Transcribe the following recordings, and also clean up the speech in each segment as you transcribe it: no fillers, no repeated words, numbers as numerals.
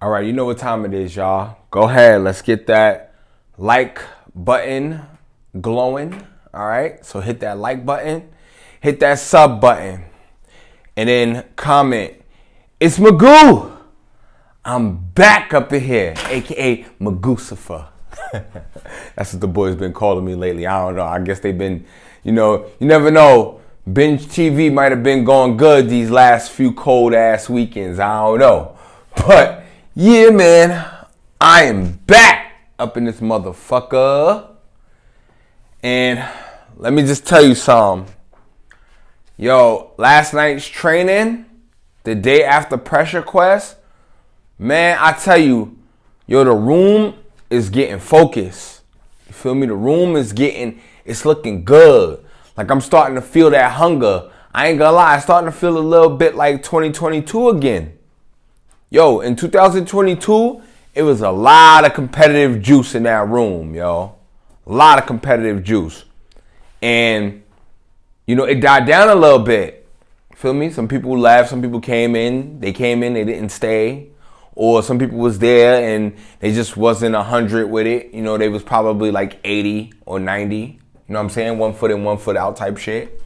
All right, you know what time it is, y'all. Go ahead, let's get that like button glowing. All right, so hit that like button, hit that sub button, and then comment. It's Magoo. I'm back up in here, aka Magoosifer. That's what the boys been calling me lately. I don't know. I guess they've been, you never know. Binge TV might have been going good these last few cold ass weekends. I don't know. But yeah, man, I am back up in this motherfucker. And let me just tell you something. Yo, last night's training, the day after Pressure Quest, man, I tell you, yo, the room is getting focused. You feel me? The room is it's looking good. Like I'm starting to feel that hunger. I ain't gonna lie, I'm starting to feel a little bit like 2022 again. Yo, in 2022, it was a lot of competitive juice in that room, yo. A lot of competitive juice. And, it died down a little bit. Feel me? Some people left, some people came in, they didn't stay. Or some people was there and they just wasn't 100 with it. They was probably like 80 or 90. You know what I'm saying? 1 foot in, 1 foot out type shit.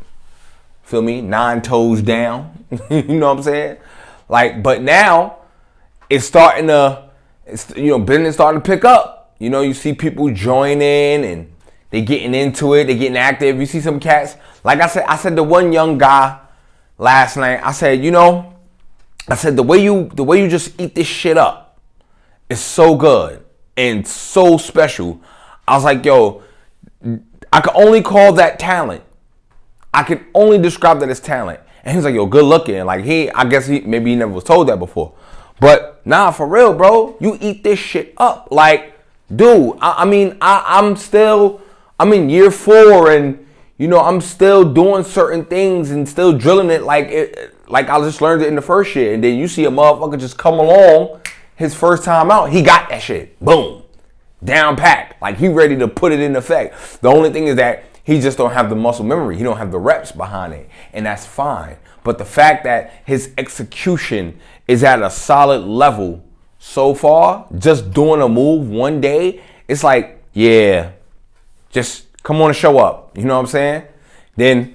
Feel me? 9 toes down. You know what I'm saying? But now, it's starting to, business starting to pick up. You see people joining and they getting into it, they getting active. You see some cats, like I said to one young guy last night, I said, the way you just eat this shit up is so good and so special. I was like, yo, I could only call that talent. I could only describe that as talent. And he was like, yo, good looking. I guess maybe he never was told that before. But nah, for real, bro, you eat this shit up. Dude, I'm in year 4 and, I'm still doing certain things and still drilling it like I just learned it in the first year. And then you see a motherfucker just come along his first time out. He got that shit. Boom. Down packed. He ready to put it in effect. The only thing is that he just don't have the muscle memory. He don't have the reps behind it. And that's fine. But the fact that his execution is at a solid level so far, just doing a move one day, it's like, yeah, just come on and show up. You know what I'm saying? Then,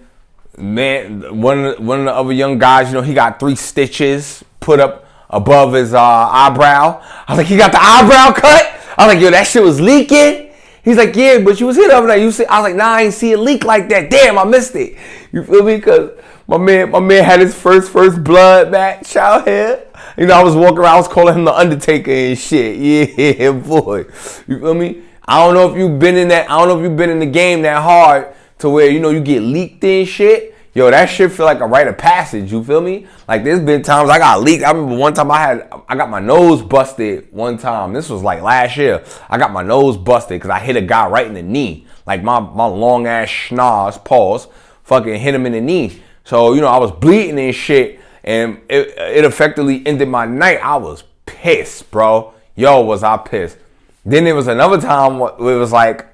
man, one of the other young guys, he got 3 stitches put up above his eyebrow. I was like, he got the eyebrow cut? I was like, yo, that shit was leaking? He's like, yeah, but you was hit over there. I was like, nah, I ain't see it leak like that. Damn, I missed it. You feel me? Because my man had his first blood match out here. I was walking around, I was calling him the Undertaker and shit. Yeah, boy. You feel me? I don't know if you've been in the game that hard to where, you get leaked and shit. Yo, that shit feel like a rite of passage, you feel me? There's been times I got leaked. I remember one time I got my nose busted one time. This was last year. I got my nose busted because I hit a guy right in the knee. My long ass schnoz, pause, fucking hit him in the knee. So, I was bleeding and shit, and it effectively ended my night. I was pissed, bro. Yo, was I pissed. Then there was another time where it was I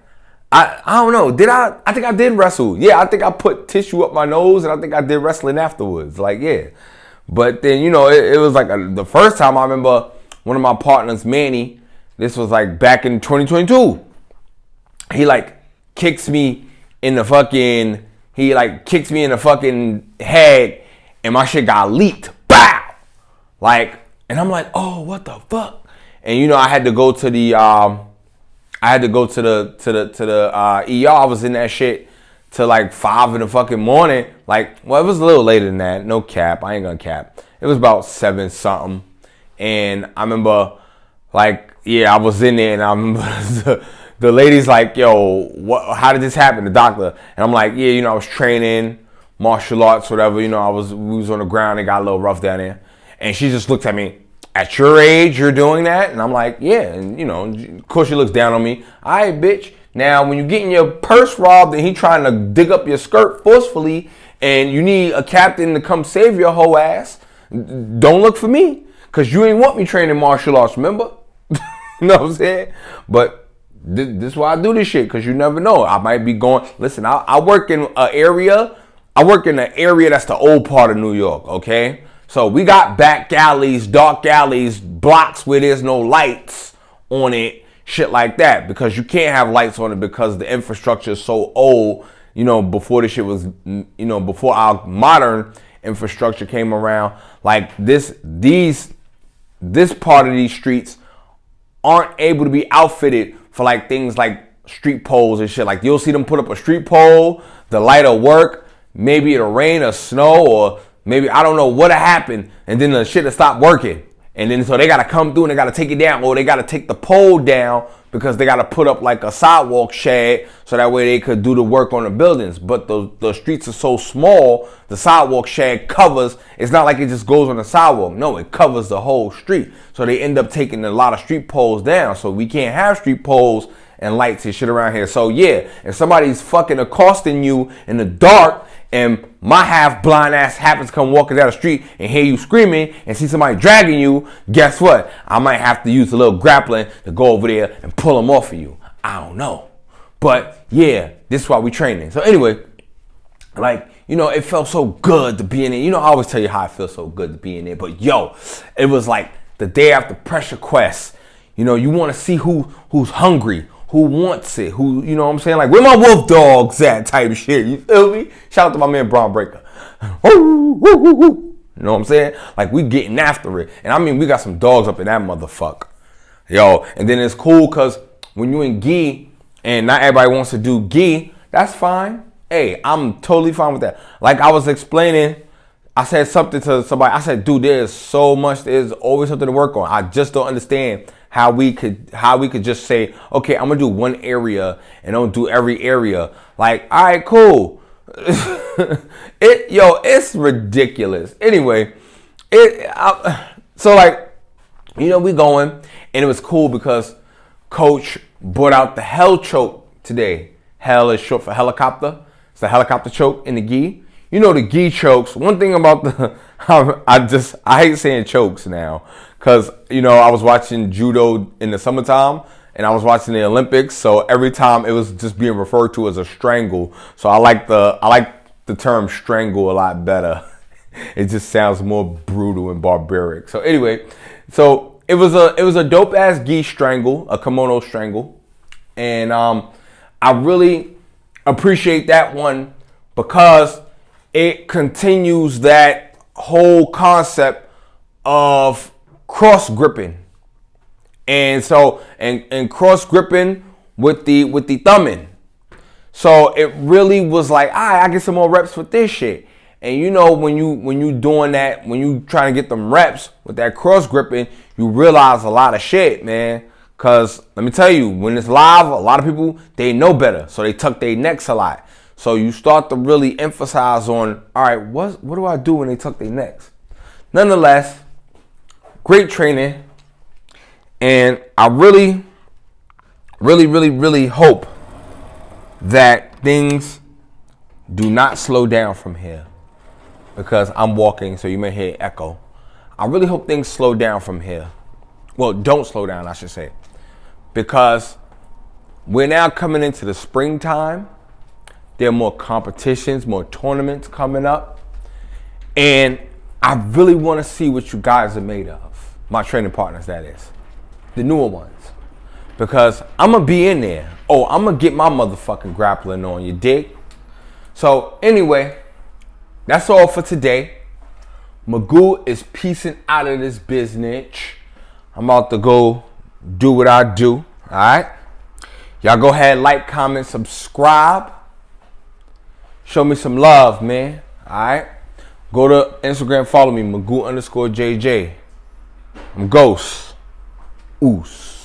don't know. I think I did wrestle. Yeah, I think I put tissue up my nose, and I think I did wrestling afterwards. Yeah. But then, it was the first time I remember one of my partners, Manny, this was back in 2022. He kicks me in the fucking, head, and my shit got leaked. Bow! And I'm like, oh, what the fuck? And, I had to go to the, ER. I was in that shit till 5 in the fucking morning. It was a little later than that. No cap. I ain't gonna cap. It was about 7 something. And I remember, I was in there and I remember the lady's like, yo, how did this happen? The doctor. And I'm like, yeah, I was training martial arts, whatever. We was on the ground. It got a little rough down there. And she just looked at me. At your age, you're doing that? And I'm like, yeah. And, of course she looks down on me. All right, bitch. Now, when you're getting your purse robbed and he trying to dig up your skirt forcefully and you need a captain to come save your whole ass, don't look for me. Because you ain't want me training martial arts, remember? You know what I'm saying? But this is why I do this shit, because you never know. I might be going, listen, I work in an area that's the old part of New York, okay? So we got back alleys, dark alleys, blocks where there's no lights on it, shit like that, because you can't have lights on it because the infrastructure is so old. Before this shit was, before our modern infrastructure came around, like this part of these streets aren't able to be outfitted for like things like street poles and shit. Like you'll see them put up a street pole, the light will work, maybe it'll rain or snow, or maybe I don't know what'll happen, and then the shit will stop working. And then so they gotta come through and they gotta take it down, or they gotta take the pole down because they gotta put up like a sidewalk shade so that way they could do the work on the buildings. But the streets are so small, the sidewalk shade covers, it's not like it just goes on the sidewalk. No, it covers the whole street. So they end up taking a lot of street poles down. So we can't have street poles and lights and shit around here. So yeah, if somebody's fucking accosting you in the dark and my half blind ass happens to come walking down the street and hear you screaming and see somebody dragging you, guess what? I might have to use a little grappling to go over there and pull them off of you. I don't know. But yeah, this is why we training. So anyway, like, it felt so good to be in it. I always tell you how it feels so good to be in there. But yo, it was like the day after Pressure Quest. You want to see who's hungry, who wants it, who, you know what I'm saying? Like, where my wolf dogs at type of shit. You feel me? Shout out to my man Braun Breaker. You know what I'm saying? Like, we getting after it. And I mean, we got some dogs up in that motherfucker. Yo, and then it's cool because when you in gi and not everybody wants to do gi, that's fine. Hey, I'm totally fine with that. Like I was explaining, I said something to somebody. I said, dude, there's so much. There's always something to work on. I just don't understand how we could just say, okay, I'm gonna do one area and don't do every area. Like, all right, cool. It's ridiculous. Anyway, so like, we going, and it was cool because Coach brought out the hell choke today. Hell is short for helicopter. It's the helicopter choke in the gi. The gi chokes. One thing about I hate saying chokes now because, I was watching judo in the summertime and I was watching the Olympics. So every time it was just being referred to as a strangle. So I like the term strangle a lot better. It just sounds more brutal and barbaric. So anyway, so it was a dope ass gi strangle, a kimono strangle. And I really appreciate that one because it continues that whole concept of cross gripping. And so, and cross gripping with the thumbing. So it really was like, all right, I get some more reps with this shit. And when you doing that, when you trying to get them reps with that cross gripping, you realize a lot of shit, man. Cause let me tell you, when it's live, a lot of people, they know better. So they tuck their necks a lot. So you start to really emphasize on, all right, what do I do when they tuck their necks? Nonetheless, great training. And I really, really, really, really hope that things do not slow down from here. Because I'm walking, so you may hear echo. I really hope things slow down from here. Well, don't slow down, I should say. Because we're now coming into the springtime. There are more competitions, more tournaments coming up. And I really want to see what you guys are made of. My training partners, that is. The newer ones. Because I'm going to be in there. Oh, I'm going to get my motherfucking grappling on, you dig? So anyway, that's all for today. Magoo is peacing out of this business. I'm about to go do what I do. All right? Y'all go ahead, like, comment, subscribe. Show me some love, man. All right? Go to Instagram, follow me, Magoo_JJ. I'm Ghost. Oos.